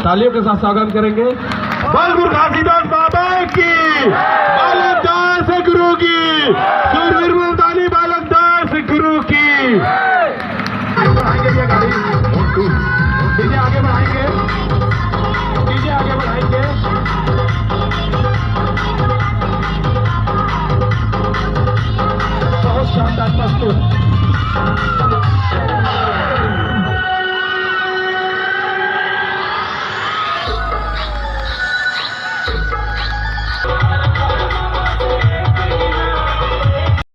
तालियों के साथ स्वागत करेंगे। बलबुर घासीदास बाबा की, बालक दास गुरु की, सूरवीर मुल्तानी बालक दास गुरु की। बढ़ाएंगे ये गाड़ी, डीजे आगे बढ़ाएंगे, डीजे आगे बढ़ाएंगे। बहुत शानदार प्रस्तुत।